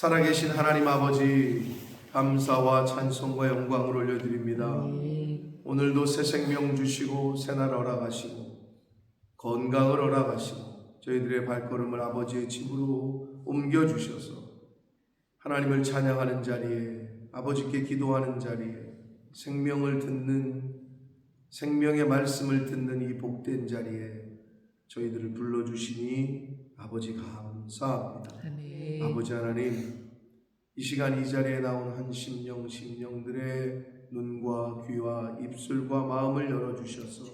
살아계신 하나님 아버지, 감사와 찬송과 영광을 올려드립니다. 오늘도 새 생명 주시고 새날 허락하시고 건강을 허락하시고 저희들의 발걸음을 아버지의 집으로 옮겨주셔서 하나님을 찬양하는 자리에, 아버지께 기도하는 자리에, 생명을 듣는, 생명의 말씀을 듣는 이 복된 자리에 저희들을 불러주시니 아버지 감사합니다. 아멘. 아버지 하나님, 이 시간 이 자리에 나온 한 심령들의 눈과 귀와 입술과 마음을 열어주셔서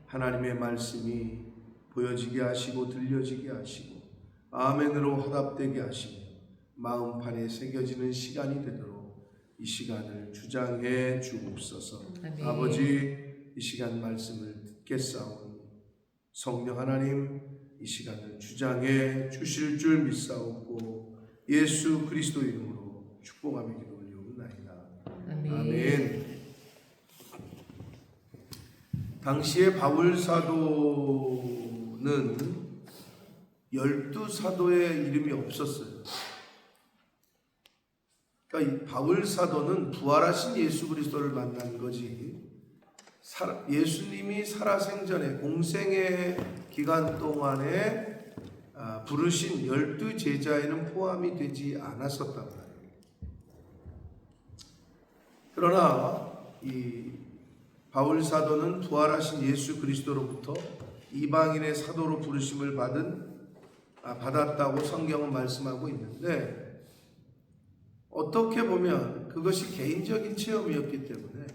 하나님의 말씀이 보여지게 하시고 들려지게 하시고 아멘으로 화답되게 하시고 마음판에 새겨지는 시간이 되도록 이 시간을 주장해 주옵소서. 아멘. 아버지, 이 시간 말씀을 듣겠사오니 성령 하나님, 이 시간을 주장해 주실 줄 믿사옵고 예수 그리스도 이름으로 축복하며 기도 올리옵나이다. 아멘. 아멘. 당시에 바울 사도는 12사도의 이름이 없었어요. 그러니까 이 바울 사도는 부활하신 예수 그리스도를 만난 거지, 예수님이 살아생전에 공생의 기간 동안에 부르신 12제자에는 포함이 되지 않았었단 말이에요. 그러나 이 바울 사도는 부활하신 예수 그리스도로부터 이방인의 사도로 부르심을 받았다고 성경은 말씀하고 있는데, 어떻게 보면 그것이 개인적인 체험이었기 때문에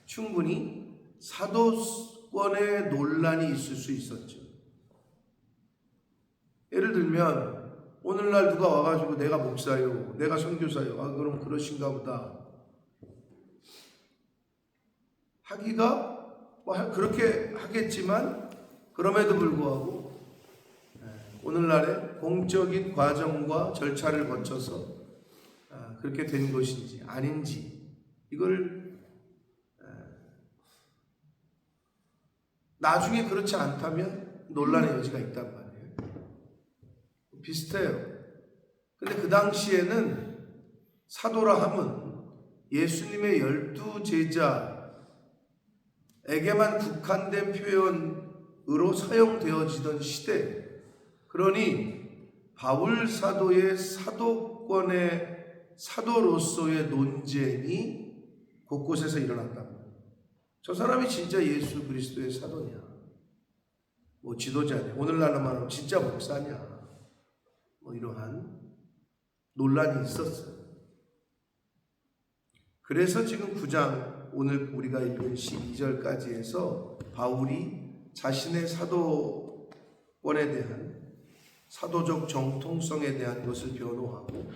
충분히 사도권의 논란이 있을 수 있었죠. 예를 들면 오늘날 누가 와가지고 내가 목사요, 내가 선교사요, 그럼 그러신가 보다 하기가 그렇게 하겠지만, 그럼에도 불구하고 오늘날의 공적인 과정과 절차를 거쳐서 그렇게 된 것인지 아닌지, 이걸 나중에 그렇지 않다면 논란의 여지가 있단 말이에요. 비슷해요. 근데 그 당시에는 사도라 함은 예수님의 12제자에게만 국한된 표현으로 사용되어지던 시대, 그러니 바울 사도의 사도로서의 논쟁이 곳곳에서 일어났다. 저 사람이 진짜 예수 그리스도의 사도냐, 뭐 지도자냐, 오늘날로 말하면 진짜 목사냐, 뭐 이러한 논란이 있었어요. 그래서 지금 9장 오늘 우리가 읽은 12절까지 해서 바울이 자신의 사도권에 대한, 사도적 정통성에 대한 것을 변호하고,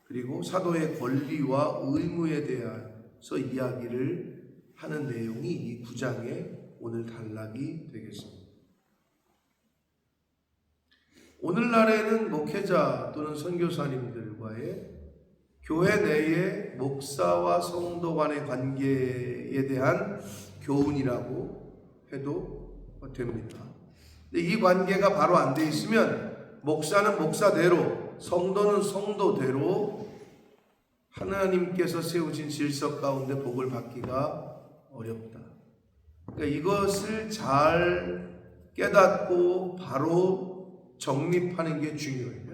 그리고 사도의 권리와 의무에 대해서 이야기를 하는 내용이 이 9장의 오늘 단락이 되겠습니다. 오늘날에는 목회자 또는 선교사님들과의 교회 내의 목사와 성도 간의 관계에 대한 교훈이라고 해도 됩니다. 근데 이 관계가 바로 안 돼 있으면 목사는 목사대로, 성도는 성도대로 하나님께서 세우신 질서 가운데 복을 받기가 어렵다. 그러니까 이것을 잘 깨닫고 바로 정립하는 게 중요해요.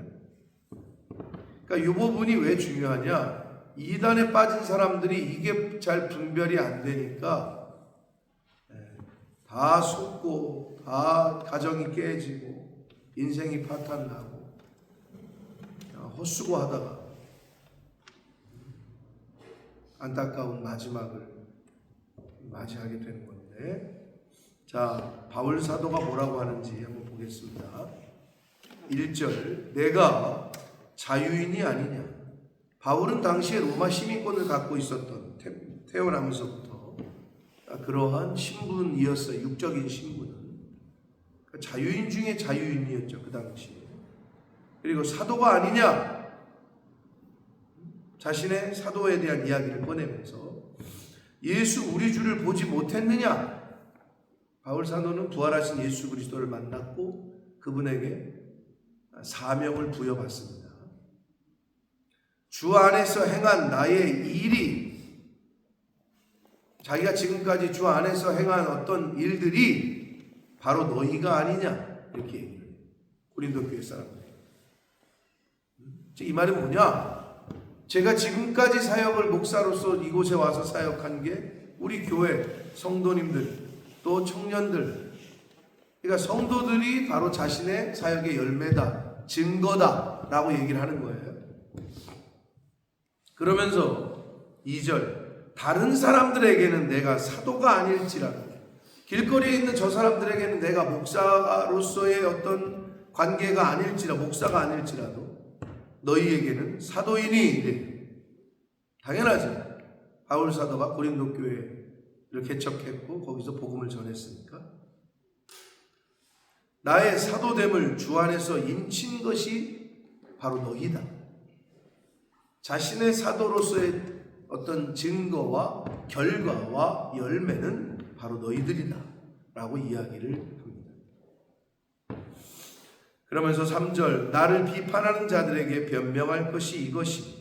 그러니까 이 부분이 왜 중요하냐? 이단에 빠진 사람들이 이게 잘 분별이 안 되니까 다 속고, 다 가정이 깨지고, 인생이 파탄나고, 헛수고하다가 안타까운 마지막을 맞이하게 되는 건데, 자, 바울 사도가 뭐라고 하는지 한번 보겠습니다. 1절, 내가 자유인이 아니냐. 바울은 당시에 로마 시민권을 갖고 있었던, 태어나면서부터 그러한 신분이었어요. 육적인 신분은 자유인 중에 자유인이었죠, 그 당시에. 그리고 사도가 아니냐, 자신의 사도에 대한 이야기를 꺼내면서 예수 우리 주를 보지 못했느냐. 바울 사도는 부활하신 예수 그리스도를 만났고 그분에게 사명을 부여받습니다. 주 안에서 행한 나의 일이, 자기가 지금까지 주 안에서 행한 어떤 일들이 바로 너희가 아니냐, 이렇게 얘기해요. 고린도 교회 사람들. 이 말이 뭐냐? 제가 지금까지 사역을 목사로서 이곳에 와서 사역한 게 우리 교회 성도님들, 또 청년들, 그러니까 성도들이 바로 자신의 사역의 열매다, 증거다 라고 얘기를 하는 거예요. 그러면서 2절, 다른 사람들에게는 내가 사도가 아닐지라도, 길거리에 있는 저 사람들에게는 내가 목사로서의 어떤 관계가 아닐지라도, 목사가 아닐지라도 너희에게는 사도이니. 당연하죠. 바울 사도가 고린도 교회를 개척했고 거기서 복음을 전했으니까. 나의 사도됨을 주 안에서 인친 것이 바로 너희다. 자신의 사도로서의 어떤 증거와 결과와 열매는 바로 너희들이다 라고 이야기를 합니다. 그러면서 3절, 나를 비판하는 자들에게 변명할 것이 이것이,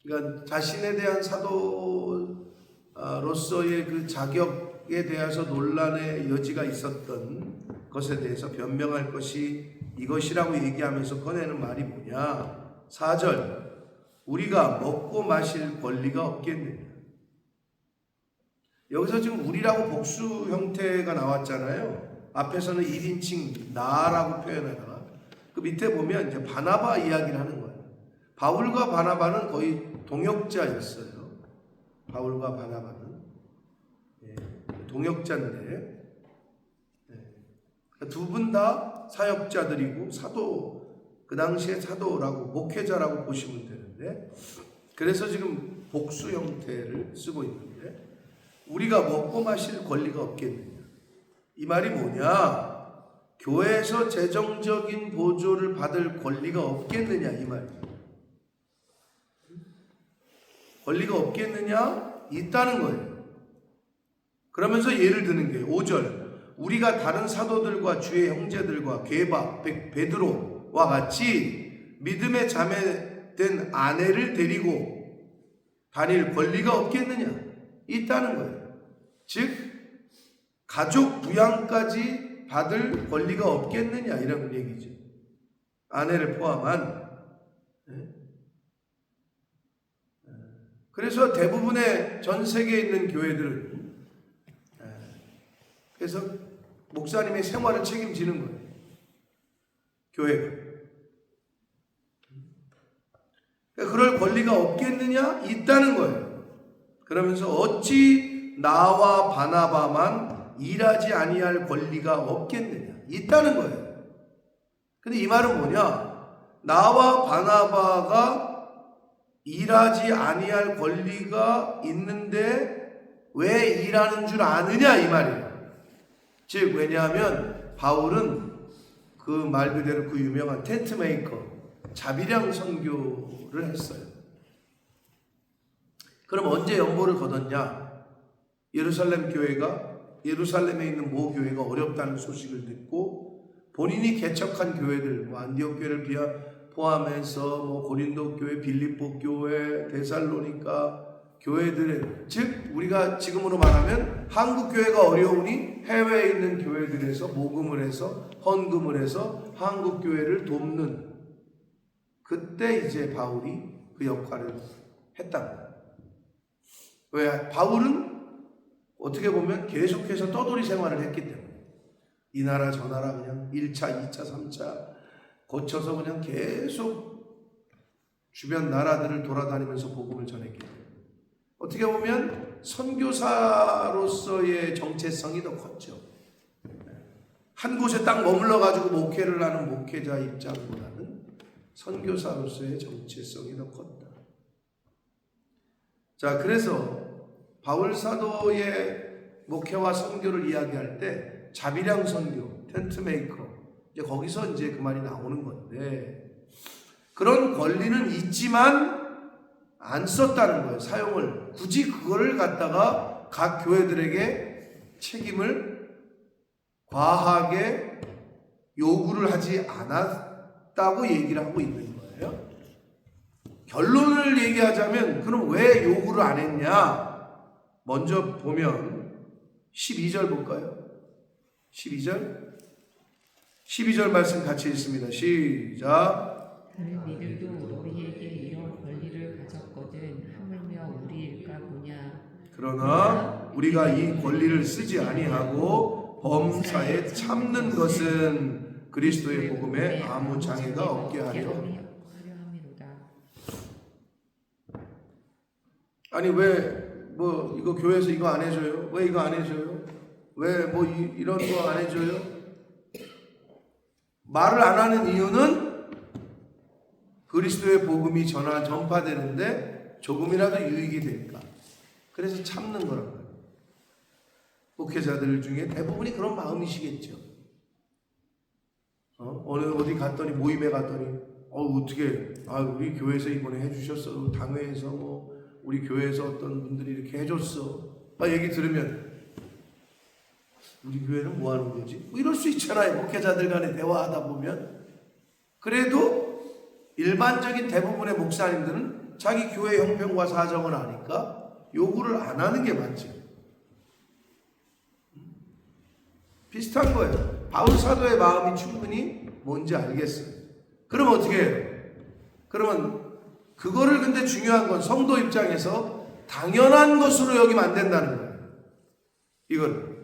그러니까 자신에 대한 사도로서의 그 자격에 대해서 논란의 여지가 있었던 것에 대해서 변명할 것이 이것이라고 얘기하면서 꺼내는 말이 뭐냐? 4절, 우리가 먹고 마실 권리가 없겠느냐. 여기서 지금 우리라고 복수 형태가 나왔잖아요. 앞에서는 1인칭 나라고 표현하다가 그 밑에 보면 이제 바나바 이야기를 하는 거예요. 바울과 바나바는 거의 동역자였어요. 바울과 바나바는 동역자인데 두 분 다 사역자들이고 사도, 그 당시에 사도라고 목회자라고 보시면 되는데, 그래서 지금 복수 형태를 쓰고 있는데, 우리가 먹고 마실 권리가 없겠느냐. 이 말이 뭐냐? 교회에서 재정적인 보조를 받을 권리가 없겠느냐, 이 말이에요. 권리가 없겠느냐? 있다는 거예요. 그러면서 예를 드는 게 5절, 우리가 다른 사도들과 주의 형제들과 게바, 베드로와 같이 믿음의 자매된 아내를 데리고 다닐 권리가 없겠느냐? 있다는 거예요. 즉 가족 부양까지 받을 권리가 없겠느냐, 이런 얘기죠. 아내를 포함한. 그래서 대부분의 전 세계에 있는 교회들은 그래서 목사님의 생활을 책임지는 거예요. 교회가. 그럴 권리가 없겠느냐? 있다는 거예요. 그러면서 어찌 나와 바나바만 일하지 아니할 권리가 없겠느냐? 있다는 거예요. 근데 이 말은 뭐냐? 나와 바나바가 일하지 아니할 권리가 있는데 왜 일하는 줄 아느냐, 이 말이에요. 즉, 왜냐하면 바울은 그 말 그대로 그 유명한 텐트 메이커, 자비량 선교를 했어요. 그럼 언제 연보를 거뒀냐? 예루살렘 교회가, 예루살렘에 있는 모 교회가 어렵다는 소식을 듣고 본인이 개척한 교회들, 안디옥 교회를 포함해서 고린도 교회, 빌립보 교회, 데살로니가 교회들의, 즉 우리가 지금으로 말하면 한국 교회가 어려우니 해외에 있는 교회들에서 모금을 해서 헌금을 해서 한국 교회를 돕는, 그때 이제 바울이 그 역할을 했답니다. 왜? 바울은 어떻게 보면 계속해서 떠돌이 생활을 했기 때문에 이 나라 저 나라 그냥 1차, 2차, 3차 거쳐서 그냥 계속 주변 나라들을 돌아다니면서 복음을 전했기 때문에 어떻게 보면 선교사로서의 정체성이 더 컸죠. 한 곳에 딱 머물러 가지고 목회를 하는 목회자 입장보다는 선교사로서의 정체성이 더 컸다. 자, 그래서 바울 사도의 목회와 선교를 이야기할 때 자비량 선교, 텐트 메이커, 이제 거기서 이제 그 말이 나오는 건데, 그런 권리는 있지만 안 썼다는 거예요. 사용을. 굳이 그거를 갖다가 각 교회들에게 책임을 과하게 요구를 하지 않았다고 얘기를 하고 있는 거예요. 결론을 얘기하자면 그럼 왜 요구를 안 했냐? 먼저 보면 12절 볼까요? 12절 말씀 같이 읽습니다. 시작. 다른 이들도 너희에게 이런 권리를 가졌거든 하물며 우리일까 보냐. 그러나 우리가 이 권리를 쓰지 아니하고 범사에 참는 것은 그리스도의 복음에 아무 장애가 없게 하려 함이로다. 아니 왜 뭐 이거 교회에서 이거 안 해줘요? 왜 이거 안 해줘요? 왜 뭐 이런 거 안 해줘요? 말을 안 하는 이유는 그리스도의 복음이 전파되는데 조금이라도 유익이 될까? 그래서 참는 거란 말이에요. 목회자들 중에 대부분이 그런 마음이시겠죠. 어디 갔더니 모임에 갔더니 어떻게 우리 교회에서 이번에 해주셨어. 당회에서 뭐 우리 교회에서 어떤 분들이 이렇게 해줬어. 얘기 들으면 우리 교회는 뭐 하는 거지? 뭐 이럴 수 있잖아요. 목회자들 간에 대화하다 보면. 그래도 일반적인 대부분의 목사님들은 자기 교회 형편과 사정을 아니까 요구를 안 하는 게 맞죠. 비슷한 거예요. 바울 사도의 마음이 충분히 뭔지 알겠어요. 그럼 어떻게 해요? 그러면 그거를 근데 중요한 건 성도 입장에서 당연한 것으로 여기면 안 된다는 거예요. 이걸.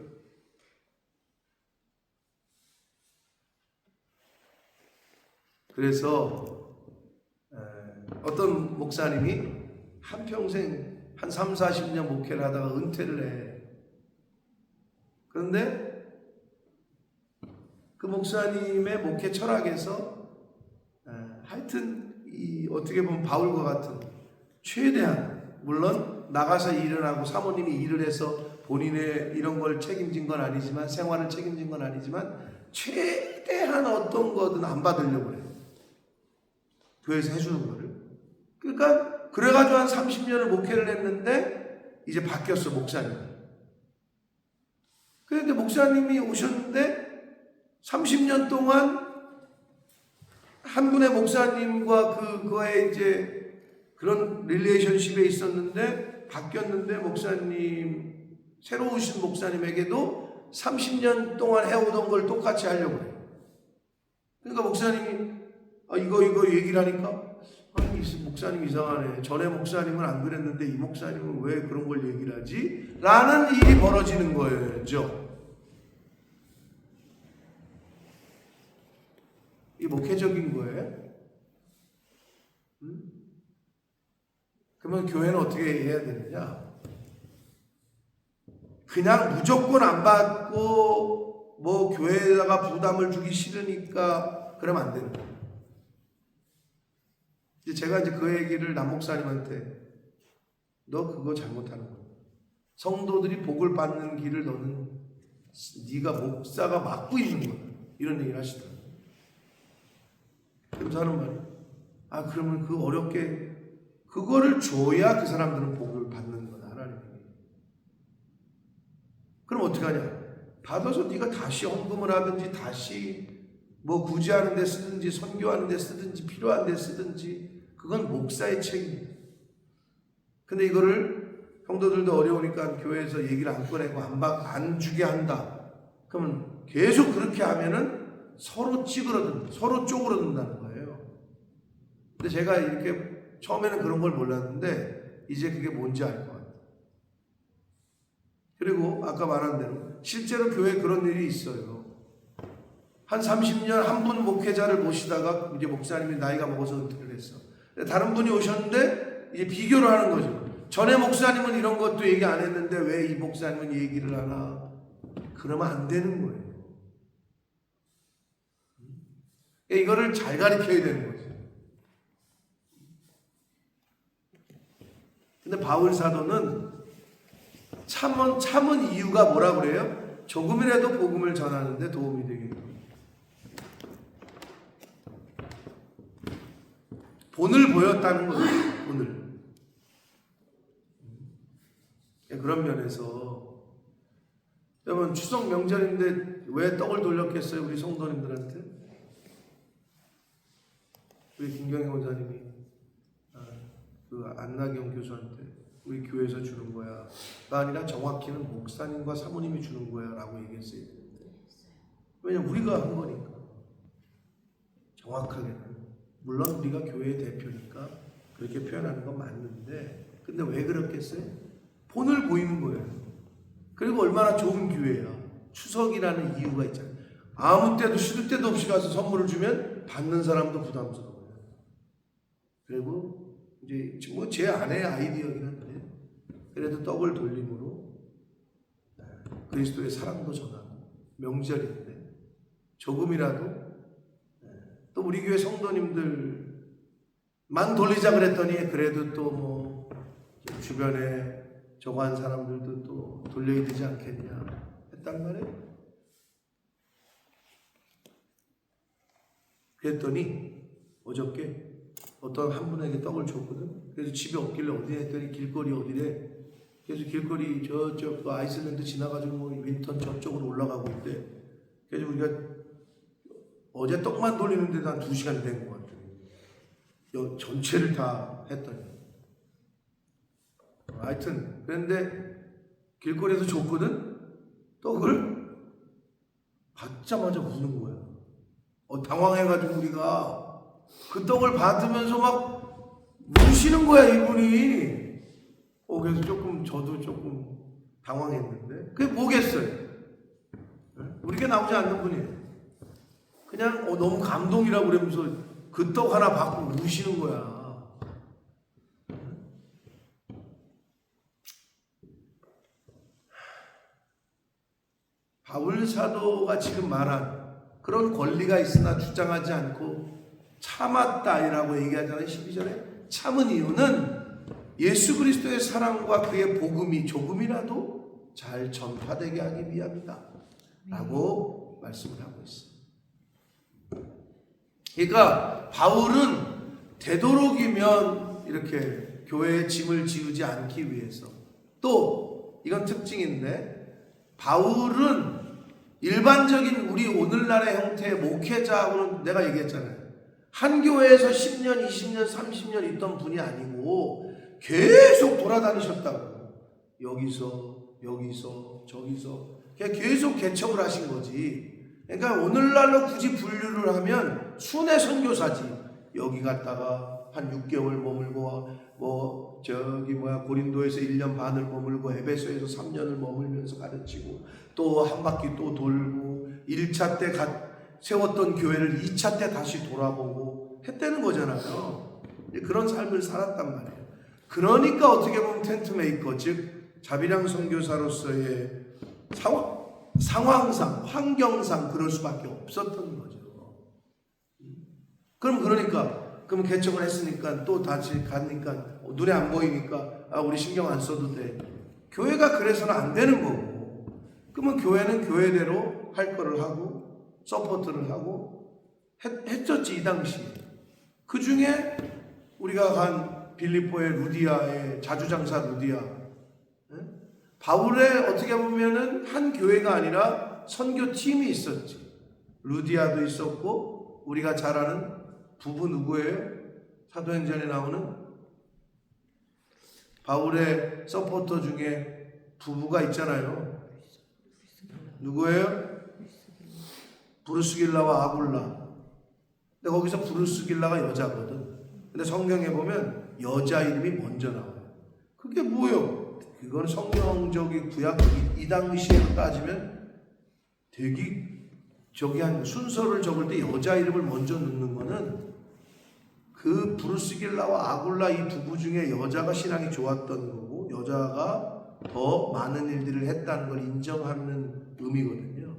그래서 어떤 목사님이 한평생 한 3, 40년 목회를 하다가 은퇴를 해. 그런데 그 목사님의 목회 철학에서 하여튼 어떻게 보면 바울과 같은 최대한, 물론 나가서 일을 하고 사모님이 일을 해서 본인의 이런 걸 책임진 건 아니지만, 생활을 책임진 건 아니지만 최대한 어떤 거든 안 받으려고 해요. 교회에서 해주는 거를. 그러니까 그래가지고 한 30년을 목회를 했는데 이제 바뀌었어, 목사님. 그런데 목사님이 오셨는데 30년 동안 한 분의 목사님과 그거에 이제 그런 릴레이션십에 있었는데 바뀌었는데 목사님, 새로 오신 목사님에게도 30년 동안 해오던 걸 똑같이 하려고 해요. 그러니까 목사님이 이거 얘기를 하니까 이 목사님 이상하네. 전에 목사님은 안 그랬는데 이 목사님은 왜 그런 걸 얘기를 하지? 라는 일이 벌어지는 거죠. 이 목회적인 거예요. 그러면 교회는 어떻게 해야 되느냐? 그냥 무조건 안 받고 뭐 교회에다가 부담을 주기 싫으니까 그러면 안 되는 거예요. 제가 이제 그 얘기를 남 목사님한테 너 그거 잘못하는 거야. 성도들이 복을 받는 길을 너는 네가 목사가 막고 있는 거야. 이런 얘기를 하시더라고요. 그래서 하는 말이 그러면 그 어렵게 그거를 줘야 그 사람들은 복을 받는 거다. 하나님이. 그럼 어떻게 하냐? 받아서 네가 다시 헌금을 하든지 다시 뭐 구제하는 데 쓰든지 선교하는 데 쓰든지 필요한 데 쓰든지 그건 목사의 책임이에요. 근데 이거를 성도들도 어려우니까 교회에서 얘기를 안 꺼내고 안 주게 한다. 그러면 계속 그렇게 하면은 서로 찌그러든다. 서로 쪼그러든다는 거예요. 근데 제가 이렇게 처음에는 그런 걸 몰랐는데 이제 그게 뭔지 알 것 같아요. 그리고 아까 말한 대로 실제로 교회에 그런 일이 있어요. 한 30년 한 분 목회자를 모시다가 이제 목사님이 나이가 먹어서 은퇴를 했어. 다른 분이 오셨는데 이제 비교를 하는 거죠. 전에 목사님은 이런 것도 얘기 안 했는데 왜 이 목사님은 얘기를 하나? 그러면 안 되는 거예요. 이거를 잘 가르쳐야 되는 거죠. 근데 바울 사도는 참은 이유가 뭐라 그래요? 조금이라도 복음을 전하는데 도움이 되겠고. 본을 보였다는 거죠. 본을. 그런 면에서 여러분 추석 명절인데 왜 떡을 돌렸겠어요? 우리 성도님들한테? 우리 김경희 원사님이 그 안나경 교수한테 우리 교회에서 주는 거야가 아니라 정확히는 목사님과 사모님이 주는 거야라고 얘기했어요. 왜냐면 우리가 한 거니까. 정확하게는 물론 우리가 교회의 대표니까 그렇게 표현하는 건 맞는데, 근데 왜 그렇겠어요? 본을 보이는 거예요. 그리고 얼마나 좋은 교회야. 추석이라는 이유가 있잖아요. 아무 때도 시도 때도 없이 가서 선물을 주면 받는 사람도 부담스러워요. 그리고 이제 뭐 제 아내의 아이디어긴 한데, 그래도 떡을 돌림으로 그리스도의 사랑도 전하고, 명절인데 조금이라도 또 우리 교회 성도님들만 돌리자 그랬더니 그래도 또 뭐 주변에 저거 한 사람들도 또 돌려야 되지 않겠냐 했단 말이에요. 그랬더니 어저께 어떤 한 분에게 떡을 줬거든. 그래서 집에 없길래 어디 했더니 길거리 어디래. 그래서 길거리 저쪽 그 아이슬란드 지나가지고 뭐 윈턴 저쪽으로 올라가고 있대. 그래서 우리가 어제 떡만 돌리는데도 한 2시간 된 것 같아요. 전체를 다 했더니. 하여튼 그런데 길거리에서 줬거든. 떡을 받자마자 우는 거야. 당황해가지고 우리가 그 떡을 받으면서 막 우시는 거야 이분이. 그래서 저도 조금 당황했는데 그게 뭐겠어요? 우리가 나오지 않는 분이에요. 그냥 너무 감동이라고 그러면서 그 떡 하나 받고 우시는 거야. 바울 사도가 지금 말한 그런 권리가 있으나 주장하지 않고 참았다라고 얘기하잖아요. 12절에 참은 이유는 예수 그리스도의 사랑과 그의 복음이 조금이라도 잘 전파되게 하기 위함이다 라고 말씀을 하고 있어요. 그러니까 바울은 되도록이면 이렇게 교회의 짐을 지우지 않기 위해서, 또 이건 특징인데 바울은 일반적인 우리 오늘날의 형태의 목회자하고는 내가 얘기했잖아요. 한 교회에서 10년, 20년, 30년 있던 분이 아니고 계속 돌아다니셨다고. 여기서 저기서 계속 개척을 하신 거지. 그러니까 오늘날로 굳이 분류를 하면 순회 선교사지. 여기 갔다가 한 6개월 머물고 고린도에서 1년 반을 머물고 에베소에서 3년을 머물면서 가르치고 또 한 바퀴 또 돌고 1차 때 세웠던 교회를 2차 때 다시 돌아보고 했다는 거잖아요. 그런 삶을 살았단 말이에요. 그러니까 어떻게 보면 텐트메이커, 즉 자비랑 선교사로서의 상황상, 환경상 그럴 수밖에 없었던 거죠. 그럼 개척을 했으니까 또 다시 가니까 눈에 안 보이니까 우리 신경 안 써도 돼. 교회가 그래서는 안 되는 거고, 그러면 교회는 교회대로 할 거를 하고 서포트를 하고 했었지 이 당시에. 그 중에 우리가 간 빌립보의 루디아의 자주장사 루디아, 바울의 어떻게 보면은 한 교회가 아니라 선교팀이 있었지. 루디아도 있었고, 우리가 잘 아는 부부 누구예요? 사도행전에 나오는 바울의 서포터 중에 부부가 있잖아요. 누구예요? 브루스길라와 아굴라. 근데 거기서 브루스길라가 여자거든. 근데 성경에 보면 여자 이름이 먼저 나와요. 그게 뭐예요? 그건 성경적인 구약 이 당시에 따지면 되게 한 순서를 적을 때 여자 이름을 먼저 넣는 거는 그 브루스길라와 아굴라 이 부부 중에 여자가 신앙이 좋았던 거고 여자가 더 많은 일들을 했다는 걸 인정하는 의미거든요.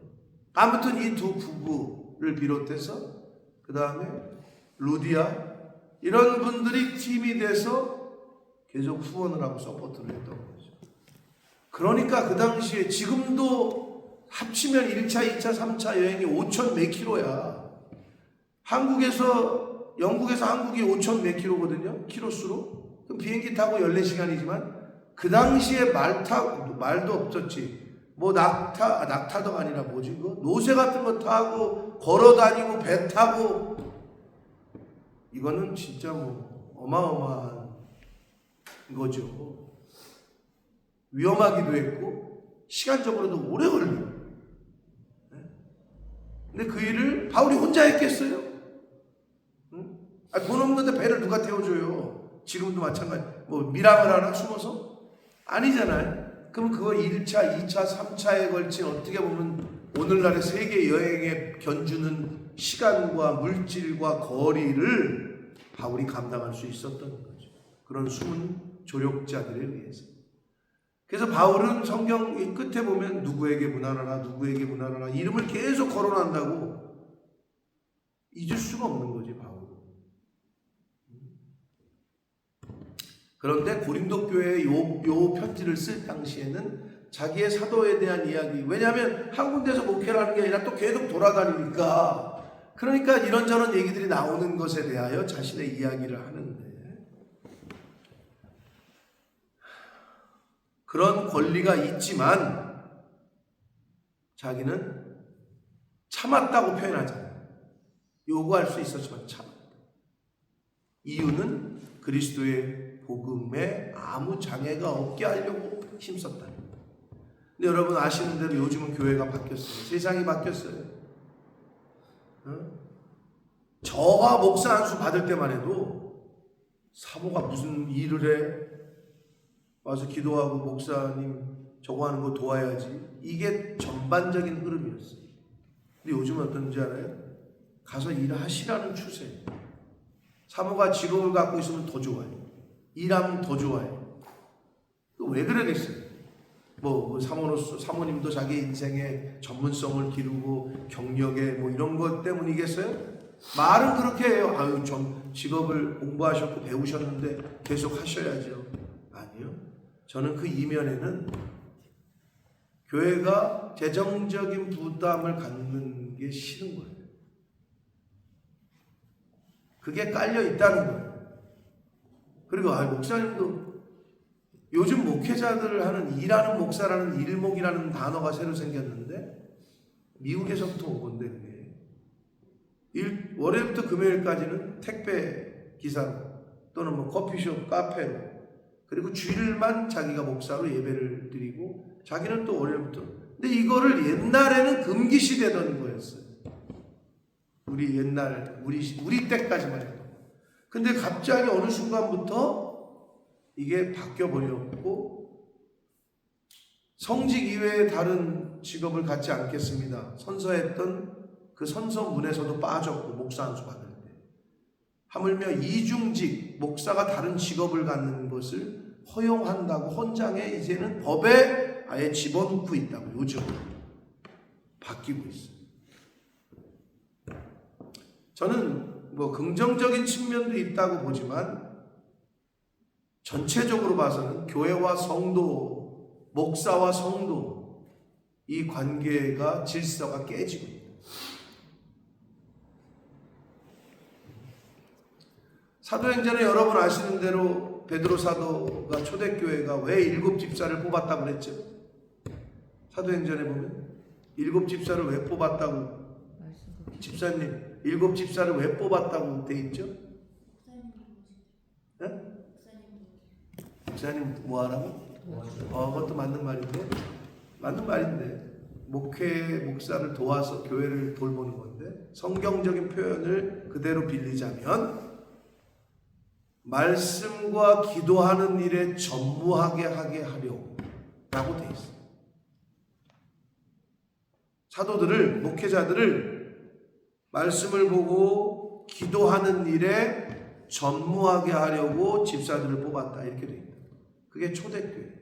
아무튼 이 두 부부를 비롯해서 그 다음에 루디아 이런 분들이 팀이 돼서 계속 후원을 하고 서포트를 했던 거죠. 그러니까 그 당시에 지금도 합치면 1차, 2차, 3차 여행이 5천 몇 킬로야. 영국에서 한국이 5천 몇 킬로거든요. 키로수로. 그럼 비행기 타고 14시간이지만 그 당시에 말도 없었지. 뭐 낙타도가 아니라 뭐지 그거? 노새 같은 거 타고 걸어 다니고 배 타고 이거는 진짜 뭐 어마어마한 거죠. 위험하기도 했고 시간적으로도 오래 걸려요. 근데 그 일을 바울이 혼자 했겠어요? 응? 돈 없는데 배를 누가 태워줘요? 지금도 마찬가지. 뭐 밀항을 하나 숨어서? 아니잖아요. 그럼 그거 1차, 2차, 3차에 걸친 어떻게 보면 오늘날의 세계 여행에 견주는 시간과 물질과 거리를 바울이 감당할 수 있었던 거죠. 그런 숨은 조력자들에 의해서. 그래서 바울은 성경 끝에 보면 누구에게 문안하라, 누구에게 문안하라 이름을 계속 거론한다고 잊을 수가 없는 거지, 바울은. 그런데 고린도 교회에 요 편지를 쓸 당시에는 자기의 사도에 대한 이야기, 왜냐하면 한 군데서 목회를 하는 게 아니라 또 계속 돌아다니니까, 그러니까 이런저런 얘기들이 나오는 것에 대하여 자신의 이야기를 하는데, 그런 권리가 있지만 자기는 참았다고 표현하잖아요. 요구할 수 있었지만 참았다. 이유는 그리스도의 복음에 아무 장애가 없게 하려고 힘썼다. 근데 여러분 아시는 대로 요즘은 교회가 바뀌었어요. 세상이 바뀌었어요. 저가 목사 안수 받을 때만 해도 사모가 무슨 일을 해? 와서 기도하고 목사님 저거 하는 거 도와야지. 이게 전반적인 흐름이었어요. 근데 요즘은 어떤지 알아요? 가서 일하시라는 추세. 사모가 직업을 갖고 있으면 더 좋아요. 일하면 더 좋아요. 왜 그러겠어요? 뭐 사모님도 자기 인생의 전문성을 기르고 경력에 뭐 이런 것 때문이겠어요? 말은 그렇게 해요. 아유, 직업을 공부하셨고 배우셨는데 계속 하셔야죠. 아니요. 저는 그 이면에는 교회가 재정적인 부담을 갖는 게 싫은 거예요. 그게 깔려 있다는 거예요. 그리고 목사님도 요즘 목회자들을 하는 일하는 목사라는 일목이라는 단어가 새로 생겼는데 미국에서부터 온 건데 그게 월요일부터 금요일까지는 택배 기사로 또는 뭐 커피숍, 카페로, 그리고 주일만 자기가 목사로 예배를 드리고 자기는 또 월요일부터. 근데 이거를 옛날에는 금기시되던 거였어요. 우리 옛날 우리 때까지만 해도. 근데 갑자기 어느 순간부터 이게 바뀌어 버렸고 성직 이외에 다른 직업을 갖지 않겠습니다 선서했던 그 선서문에서도 빠졌고, 목사 안수 받을 때 하물며 이중직 목사가 다른 직업을 갖는 것을 허용한다고 헌장에 이제는 법에 아예 집어넣고 있다고 요즘 바뀌고 있어요. 저는 뭐 긍정적인 측면도 있다고 보지만 전체적으로 봐서는 교회와 성도, 목사와 성도 이 관계가 질서가 깨지고 있다. 사도행전에 여러분 아시는 대로 베드로 사도가 초대교회가 왜 7 집사를 뽑았다고 그랬죠? 사도행전에 보면 7 집사를 왜 뽑았다고, 집사님 7 집사를 왜 뽑았다고 돼 있죠? 네? 집사님 뭐하라고? 그것도 맞는 말인데 목사를 도와서 교회를 돌보는 건데, 성경적인 표현을 그대로 빌리자면 말씀과 기도하는 일에 전무하게 하게 하려고 라고 돼 있어요. 사도들을, 목회자들을 말씀을 보고 기도하는 일에 전무하게 하려고 집사들을 뽑았다, 이렇게 돼 있다. 그게 초대교회.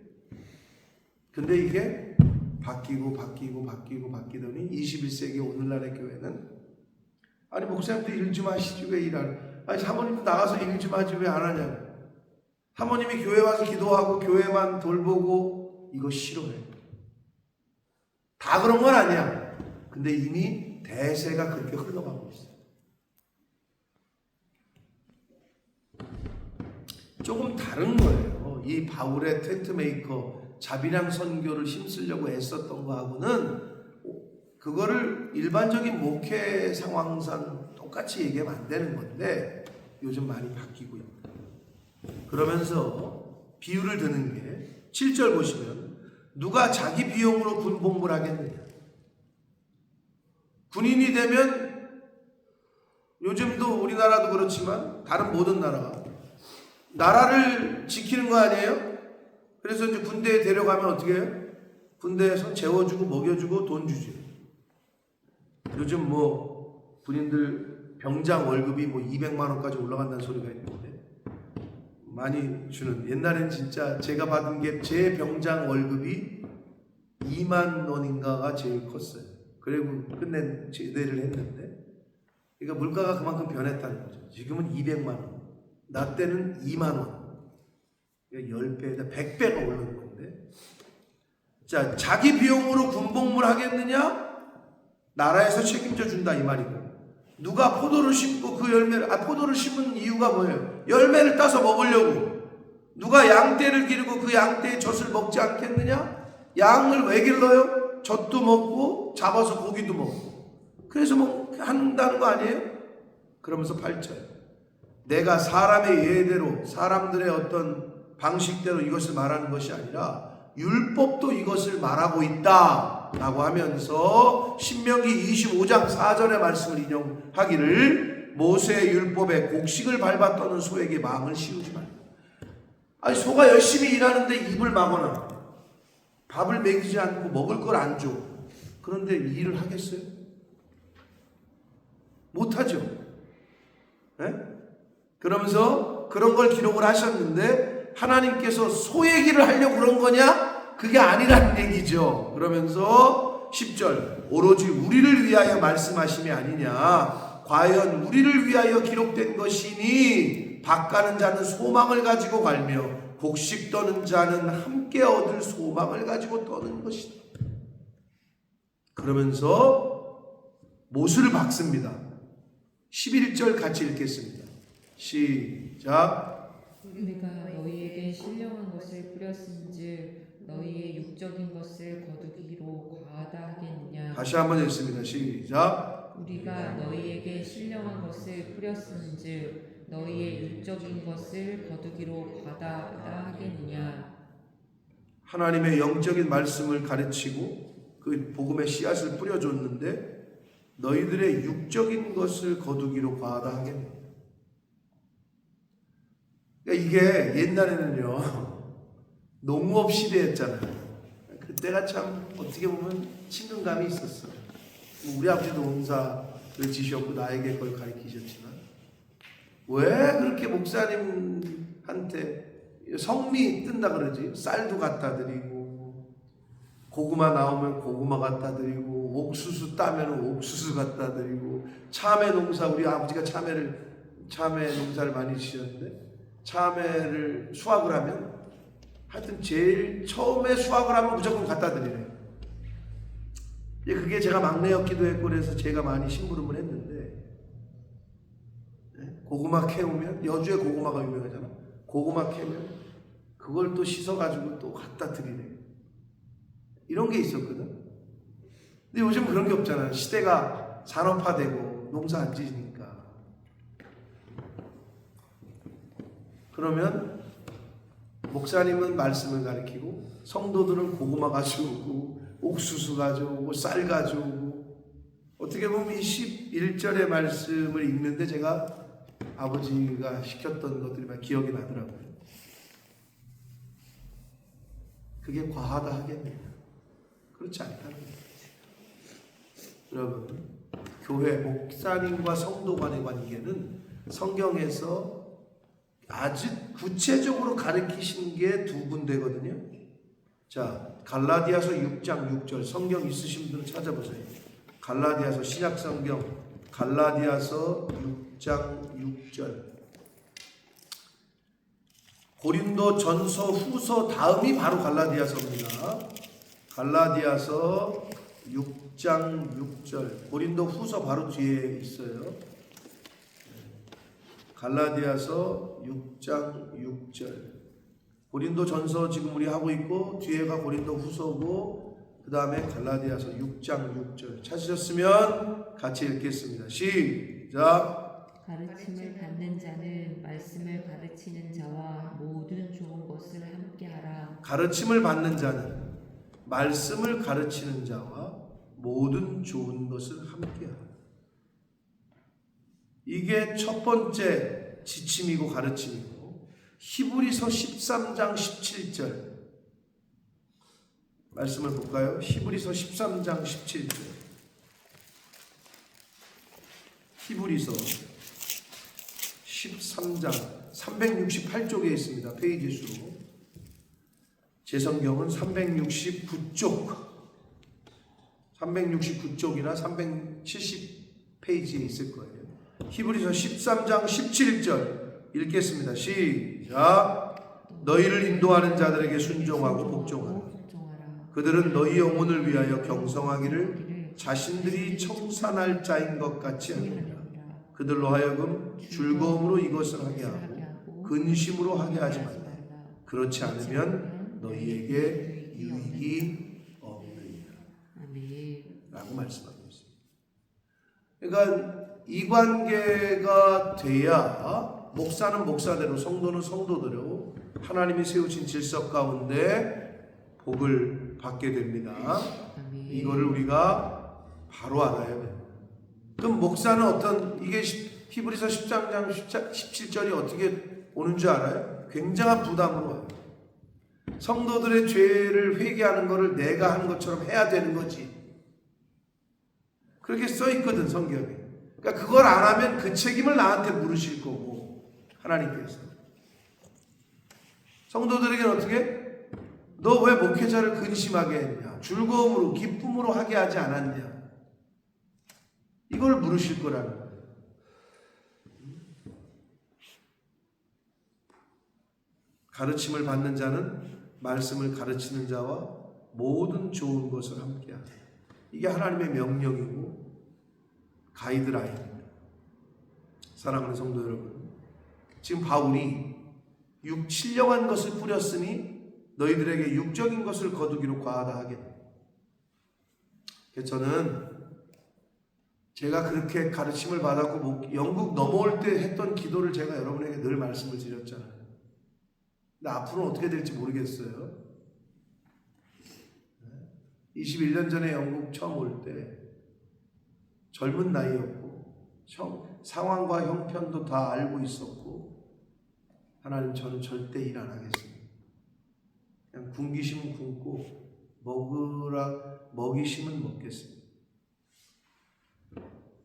근데 이게 바뀌더니 21세기 오늘날의 교회는 아니 목사님도 일 좀 하시지 왜 일하는, 아니 사모님도 나가서 일 좀 하지 왜 안 하냐고. 사모님이 교회 와서 기도하고 교회만 돌보고 이거 싫어해. 다 그런 건 아니야. 근데 이미 대세가 그렇게 흘러가고 있어요. 조금 다른 거예요. 이 바울의 텐트메이커 자비랑 선교를 힘쓰려고 애썼던 거하고는 그거를 일반적인 목회 상황상 똑같이 얘기하면 안 되는 건데 요즘 많이 바뀌고 있다. 그러면서 비유를 드는 게 7절 보시면 누가 자기 비용으로 군복무를 하겠느냐. 군인이 되면 요즘도 우리나라도 그렇지만 다른 모든 나라가 나라를 지키는 거 아니에요? 그래서 이제 군대에 데려가면 어떻게 해요? 군대에서 재워주고 먹여주고 돈 주지. 요즘 뭐 군인들 병장 월급이 뭐 200만 원까지 올라간다는 소리가 있는데 많이 주는. 옛날엔 진짜 제가 받은 게 제 병장 월급이 2만 원인가가 제일 컸어요. 그리고 끝내 제대를 했는데, 그러니까 물가가 그만큼 변했다는 거죠. 지금은 200만 원, 나 때는 2만 원. 그러니까 10배에다 100배가 오르는 건데, 자, 자기 비용으로 군복무를 하겠느냐? 나라에서 책임져 준다 이 말이고, 누가 포도를 심고 그 열매를, 포도를 심은 이유가 뭐예요? 열매를 따서 먹으려고. 누가 양떼를 기르고 그 양떼의 젖을 먹지 않겠느냐? 양을 왜 길러요? 젖도 먹고 잡아서 고기도 먹고. 그래서 뭐 한다는 거 아니에요? 그러면서 8절, 내가 사람의 예대로 사람들의 어떤 방식대로 이것을 말하는 것이 아니라 율법도 이것을 말하고 있다 라고 하면서 신명기 25장 4절의 말씀을 인용하기를, 모세의 율법에 곡식을 밟아 떠는 소에게 마음을 씌우지 말라. 아니, 소가 열심히 일하는데 입을 막거나 밥을 먹이지 않고 먹을 걸 안 줘. 그런데 일을 하겠어요? 못하죠. 네? 그러면서 그런 걸 기록을 하셨는데 하나님께서 소 얘기를 하려고 그런 거냐? 그게 아니라는 얘기죠. 그러면서 10절, 오로지 우리를 위하여 말씀하심이 아니냐. 과연 우리를 위하여 기록된 것이니 밭가는 자는 소망을 가지고 갈며 곡식 떠는 자는 함께 얻을 소망을 가지고 떠는 것이다. 그러면서 못을 박습니다. 11절 같이 읽겠습니다. 시작. 내가 너희에게 신령한 것을 뿌렸은즉 너희의 육적인 것을 거두기로 과하다 하겠느냐. 다시 한번 읽습니다. 시작. 우리가 너희에게 신령한 것을 뿌렸은즉 너희의 육적인 것을 거두기로 과다하다 하겠느냐. 하나님의 영적인 말씀을 가르치고 그 복음의 씨앗을 뿌려줬는데 너희들의 육적인 것을 거두기로 과하다 하겠느냐. 그러니까 이게 옛날에는요 농업 시대였잖아요. 그때가 참 어떻게 보면 친근감이 있었어요. 우리 아버지도 농사를 지셨고 나에게 그걸 가르치셨지만, 왜 그렇게 목사님한테 성미 뜬다 그러지? 쌀도 갖다 드리고, 고구마 나오면 고구마 갖다 드리고, 옥수수 따면 옥수수 갖다 드리고, 참외 농사, 우리 아버지가 참외 농사를 많이 지셨는데 참외를 수확을 하면 하여튼 제일 처음에 수확을 하면 무조건 갖다 드리래요. 그게 제가 막내였기도 했고 그래서 제가 많이 심부름을 했는데, 고구마 캐오면, 여주에 고구마가 유명하잖아. 고구마 캐면 그걸 또 씻어가지고 또 갖다 드리래. 이런 게 있었거든. 근데 요즘 그런 게 없잖아요. 시대가 산업화되고 농사 안 지니까. 그러면 목사님은 말씀을 가르치고 성도들은 고구마 가져오고 옥수수 가져오고 쌀 가져오고. 어떻게 보면 이 11절의 말씀을 읽는데 제가 아버지가 시켰던 것들이 막 기억이 나더라고요. 그게 과하다 하겠네요. 그렇지 않다는 거예요. 여러분, 교회 목사님과 성도 간의 관계는 성경에서 아주 구체적으로 가르치신 게 두 군데거든요. 자, 갈라디아서 6장 6절, 성경 있으신 분들은 찾아보세요. 갈라디아서 신약성경 갈라디아서 6장 6절. 고린도 전서 후서 다음이 바로 갈라디아서입니다. 갈라디아서 6장 6절. 고린도 후서 바로 뒤에 있어요. 갈라디아서 6장 6절. 고린도 전서 지금 우리 하고 있고 뒤에가 고린도 후서고 그 다음에 갈라디아서 6장 6절. 찾으셨으면 같이 읽겠습니다. 시작. 가르침을 받는 자는 말씀을 가르치는 자와 모든 좋은 것을 함께하라. 가르침을 받는 자는 말씀을 가르치는 자와 모든 좋은 것을 함께하라. 이게 첫 번째 지침이고 가르침이고, 히브리서 13장 17절 말씀을 볼까요? 히브리서 13장 17절. 히브리서 13장 368쪽에 있습니다. 페이지 수로. 제 성경은 369쪽이나 370페이지에 있을 거예요. 히브리서 13장 17절 읽겠습니다. 시작. 너희를 인도하는 자들에게 순종하고 복종하라. 그들은 너희 영혼을 위하여 경성하기를 자신들이 청산할 자인 것 같이 하느니라. 그들로 하여금 즐거움으로 이것을 하게 하고 근심으로 하게 하지 말라. 그렇지 않으면 너희에게 유익이 없느니라. 라고 말씀하고 있습니다. 그러니까 이 관계가 돼야 목사는 목사대로, 성도는 성도대로 하나님이 세우신 질서 가운데 복을 받게 됩니다. 이거를 우리가 바로 알아야 돼요. 그럼 목사는 이게 히브리서 13장 17절이 어떻게 오는 줄 알아요? 굉장한 부담으로 와요. 성도들의 죄를 회개하는 것을 내가 하는 것처럼 해야 되는 거지. 그렇게 써 있거든, 성경에. 그러니까 그걸 안 하면 그 책임을 나한테 물으실 거고, 하나님께서. 성도들에게는 어떻게? 너 왜 목회자를 근심하게 했냐? 즐거움으로, 기쁨으로 하게 하지 않았냐? 이걸 물으실 거라는 거예요. 가르침을 받는 자는 말씀을 가르치는 자와 모든 좋은 것을 함께하라. 이게 하나님의 명령이고 가이드라인입니다. 사랑하는 성도 여러분, 지금 바울이 신령한 것을 뿌렸으니 너희들에게 육적인 것을 거두기로 과하다 하겠다. 저는 제가 그렇게 가르침을 받았고 영국 넘어올 때 했던 기도를 제가 여러분에게 늘 말씀을 드렸잖아요. 근데 앞으로는 어떻게 될지 모르겠어요. 21년 전에 영국 처음 올 때 젊은 나이였고 상황과 형편도 다 알고 있었고, 하나님, 저는 절대 일 안 하겠습니다. 그냥 굶기시면 굶고 먹이시면 먹겠습니다.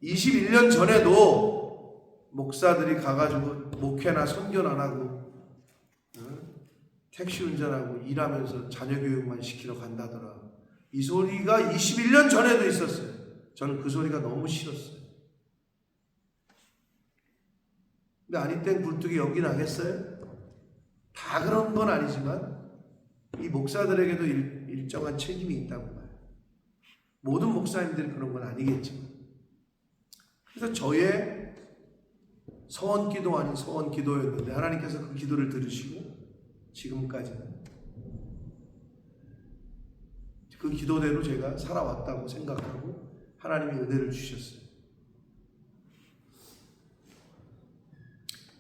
21년 전에도 목사들이 가가지고 목회나 선교는 안 하고 택시 운전하고 일하면서 자녀 교육만 시키러 간다더라. 이 소리가 21년 전에도 있었어요. 저는 그 소리가 너무 싫었어요. 근데 아니 땐 굴뚝이 연기 나겠어요? 다 그런 건 아니지만 이 목사들에게도 일정한 책임이 있다고 봐요. 모든 목사님들이 그런 건 아니겠지만. 그래서 저의 서원기도 아닌 서원기도였는데 하나님께서 그 기도를 들으시고 지금까지는 그 기도대로 제가 살아왔다고 생각하고 하나님이 은혜를 주셨어요.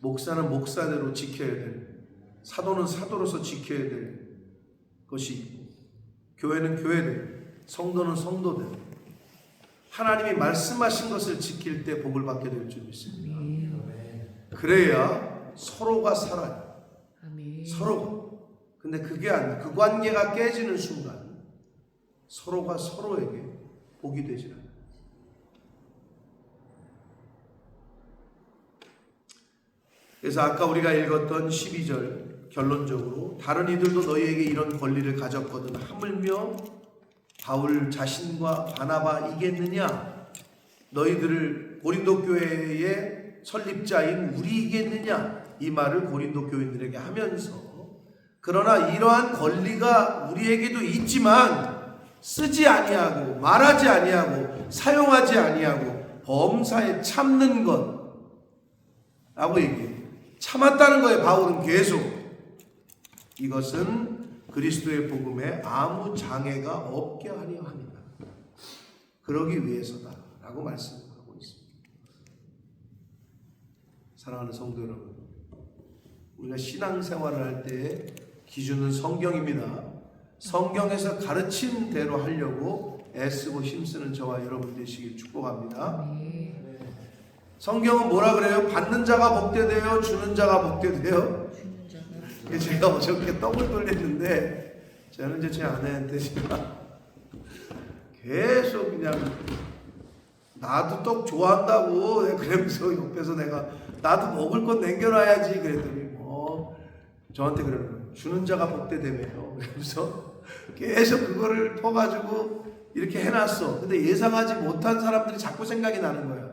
목사는 목사대로 지켜야 될, 사도는 사도로서 지켜야 될 것이 있고, 교회는 교회대로, 성도는 성도대로 하나님이 말씀하신 것을 지킬 때 복을 받게 될 줄 믿습니다. 그래야 서로가 살아요. 서로가. 근데 그 관계가 깨지는 순간 서로가 서로에게 복이 되질 않아요. 그래서 아까 우리가 읽었던 12절 결론적으로 다른 이들도 너희에게 이런 권리를 가졌거든 하물며 바울 자신과 바나바이겠느냐? 너희들을 고린도 교회의 설립자인 우리이겠느냐? 이 말을 고린도 교인들에게 하면서, 그러나 이러한 권리가 우리에게도 있지만 쓰지 아니하고 말하지 아니하고 사용하지 아니하고 범사에 참는 것 라고 얘기해요. 참았다는 거예요. 바울은 계속. 이것은 그리스도의 복음에 아무 장애가 없게 하려 합니다. 그러기 위해서다 라고 말씀하고 있습니다. 사랑하는 성도 여러분, 우리가 신앙생활을 할 때 기준은 성경입니다. 성경에서 가르친 대로 하려고 애쓰고 힘쓰는 저와 여러분 되시길 축복합니다. 성경은 뭐라 그래요? 받는 자가 복되되어 주는 자가 복되되어. 제가 어저께 떡을 돌렸는데 저는 이제 제 아내한테 제가 계속 그냥 나도 떡 좋아한다고 그러면서 옆에서 내가 나도 먹을 건 남겨놔야지 그랬더니 뭐 저한테 그러는 거예요. 주는 자가 복되되며. 그러면서 계속 그거를 퍼가지고 이렇게 해놨어. 근데 예상하지 못한 사람들이 자꾸 생각이 나는 거야.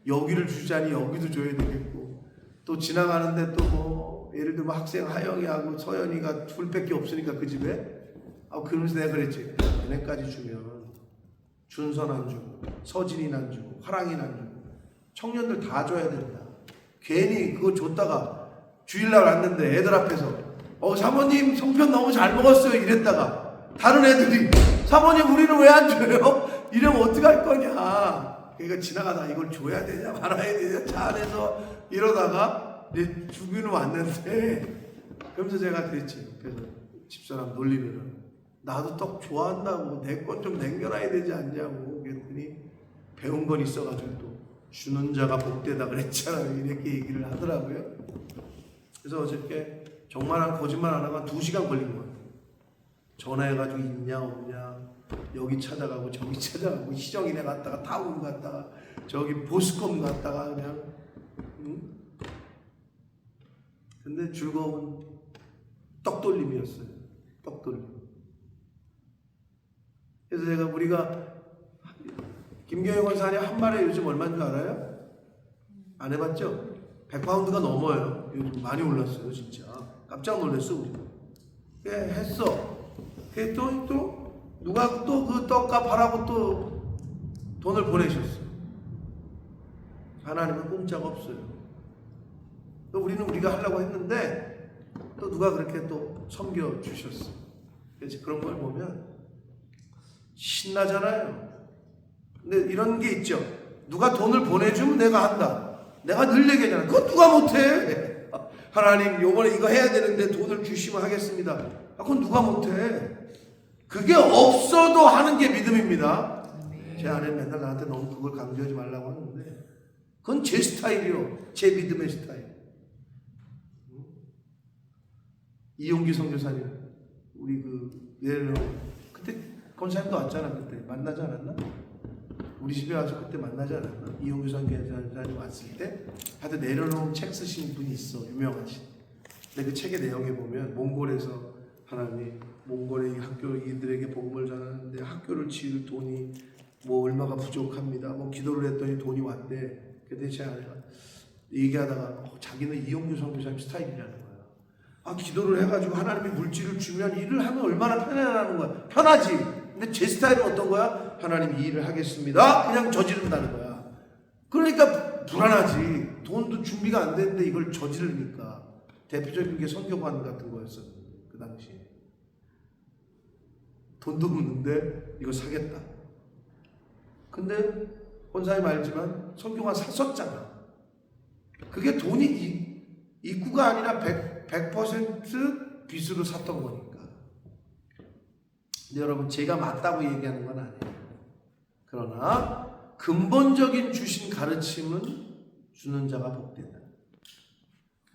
여기를 주자니 여기도 줘야 되겠고, 또 지나가는데 또 뭐 예를 들면 학생 하영이하고 서연이가 둘밖에 없으니까 그 집에 그러면서 내가 그랬지. 얘네까지 주면 준선 안 주고 서진이 안 주고 화랑이 안 주고 청년들 다 줘야 된다. 괜히 그거 줬다가 주일날 왔는데 애들 앞에서 사모님 송편 너무 잘 먹었어요 이랬다가 다른 애들이 사모님 우리는 왜 안 줘요? 이러면 어떡할 거냐. 그러니까 지나가다 이걸 줘야 되냐 말아야 되냐 차 안에서 이러다가 이제 주기는 왔는데, 그러면서 제가 그랬지. 그래서 집사람 놀리면은 나도 떡 좋아한다고 내 것 좀 남겨놔야 되지 않냐고 그랬더니 배운 건 있어가지고 또 주는 자가 복되다 그랬잖아요 이렇게 얘기를 하더라고요. 그래서 어저께 정말 거짓말 안 하고 2시간 걸린 거예요. 전화해가지고 있냐 없냐 여기 찾아가고 저기 찾아가고 시정이네 갔다가 타운 갔다가 저기 보스컴 갔다가 그냥 근데 즐거운 떡돌림이었어요. 떡돌림. 그래서 제가 우리가 김경영 권사님 한 마리에 요즘 얼마인 줄 알아요? 안 해봤죠? 100파운드가 넘어요. 요즘 많이 올랐어요 진짜. 깜짝 놀랐어 우리. 했어. 또 누가 또 그 떡값 하라고 또 돈을 보내셨어. 하나님은 공짜가 없어요. 또 우리는 우리가 하려고 했는데 또 누가 그렇게 또 섬겨 주셨어. 그래서 그런 걸 보면 신나잖아요. 근데 이런 게 있죠. 누가 돈을 보내주면 내가 한다. 내가 늘 얘기하잖아. 그건 누가 못해. 하나님 요번에 이거 해야 되는데 돈을 주시면 하겠습니다. 그건 누가 못해. 그게 없어도 하는 게 믿음입니다. 제 아내는 맨날 나한테 너무 그걸 강조하지 말라고 하는데 그건 제 스타일이요. 제 믿음의 스타일. 이용기 선교사님 우리 예를 그때 권사님도 왔잖아. 그때 만나지 않았나? 우리 집에 와서 그때 만나지 않았나? 이용기 선교사님 왔을 때 하여튼 내려놓은 책 쓰신 분이 있어. 유명하신. 근데 그 책의 내용에 보면 몽골에서 하나님이 몽골의 학교 이들에게 복음을 전하는데 학교를 지을 돈이 뭐 얼마가 부족합니다. 뭐 기도를 했더니 돈이 왔대. 그때 제 아내가 얘기하다가 자기는 이용규 선교사님 스타일이라는 거야. 기도를 해가지고 하나님이 물질을 주면 일을 하면 얼마나 편하라는 거야. 편하지. 근데 제 스타일은 어떤 거야? 하나님 이 일을 하겠습니다. 그냥 저지른다는 거야. 그러니까 불안하지. 돈도 준비가 안 됐는데 이걸 저지르니까. 대표적인 게 선교관 같은 거였었는데 그 당시에. 돈도 없는데 이거 사겠다. 근데 권사님 알지만 선교관 샀었잖아. 그게 돈이 입구가 아니라 100% 빚으로 샀던 거니까. 근데 여러분 제가 맞다고 얘기하는 건 아니에요. 그러나 근본적인 주신 가르침은 주는 자가 복되다.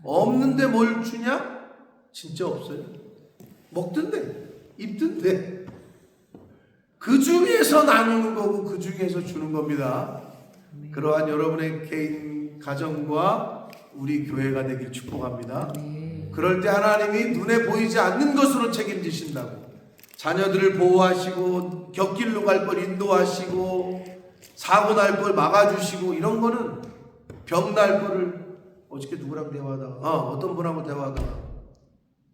없는데 뭘 주냐? 진짜 없어요. 먹던데 입던데 그 중에서 나누는 거고 그 중에서 주는 겁니다. 그러한 여러분의 개인 가정과 우리 교회가 되길 축복합니다. 그럴 때 하나님이 눈에 보이지 않는 것으로 책임지신다고. 자녀들을 보호하시고 곁길로 갈 걸 인도하시고 사고 날 걸 막아주시고 이런 거는 병 날 거를 어저께 누구랑 대화하다가 어떤 분하고 대화하다가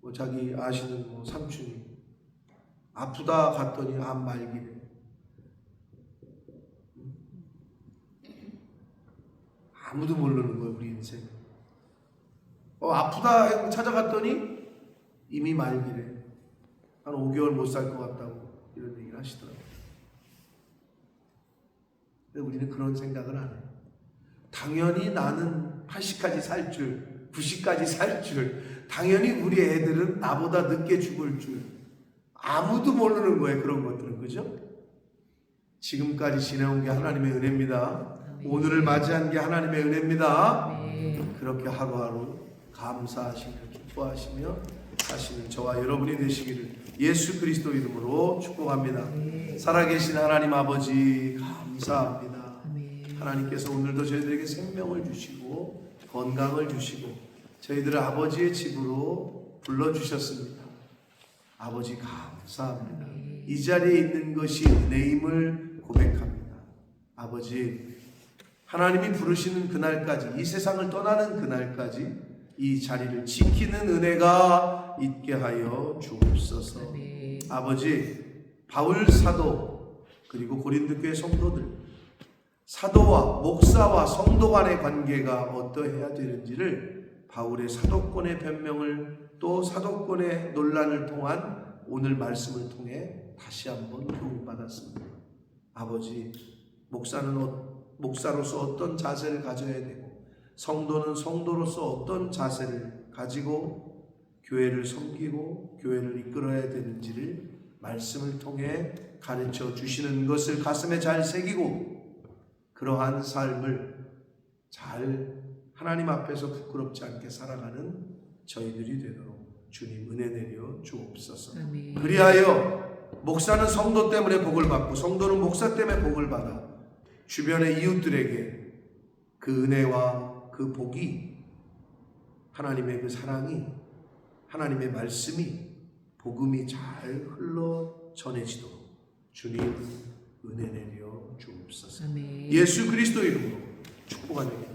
뭐 자기 아시는 뭐 삼촌이 아프다 갔더니 암 말기래. 아무도 모르는 거예요 우리 인생. 아프다 찾아갔더니 이미 말기래. 한 5개월 못 살 것 같다고 이런 얘기를 하시더라고요. 근데 우리는 그런 생각을 안 해요. 당연히 나는 80까지 살 줄, 90까지 살 줄, 당연히 우리 애들은 나보다 늦게 죽을 줄 아무도 모르는 거예요. 그런 것들은. 그죠? 지금까지 지내온 게 하나님의 은혜입니다. 오늘을 맞이한 게 하나님의 은혜입니다. 그렇게 하루하루 감사하시며 기뻐하시며 사시는 저와 여러분이 되시기를 예수 그리스도 이름으로 축복합니다. 살아계신 하나님 아버지 감사합니다. 하나님께서 오늘도 저희들에게 생명을 주시고 건강을 주시고 저희들을 아버지의 집으로 불러주셨습니다. 아버지 감사합니다. 이 자리에 있는 것이 은혜임을 고백합니다. 아버지, 하나님이 부르시는 그날까지, 이 세상을 떠나는 그날까지 이 자리를 지키는 은혜가 있게 하여 주옵소서. 아버지, 바울 사도 그리고 고린도 교회 성도들, 사도와 목사와 성도 간의 관계가 어떠해야 되는지를 바울의 사도권의 변명을 또 사도권의 논란을 통한 오늘 말씀을 통해 다시 한번 교훈받았습니다. 아버지, 목사로서 어떤 자세를 가져야 되고 성도는 성도로서 어떤 자세를 가지고 교회를 섬기고 교회를 이끌어야 되는지를 말씀을 통해 가르쳐 주시는 것을 가슴에 잘 새기고 그러한 삶을 잘 하나님 앞에서 부끄럽지 않게 살아가는 저희들이 되도록 주님 은혜 내려 주옵소서. 그리하여 목사는 성도 때문에 복을 받고 성도는 목사 때문에 복을 받아 주변의 이웃들에게 그 은혜와 그 복이 하나님의 그 사랑이 하나님의 말씀이 복음이 잘 흘러 전해지도록 주님 은혜 내려 주옵소서. 예수 그리스도 이름으로 축복하는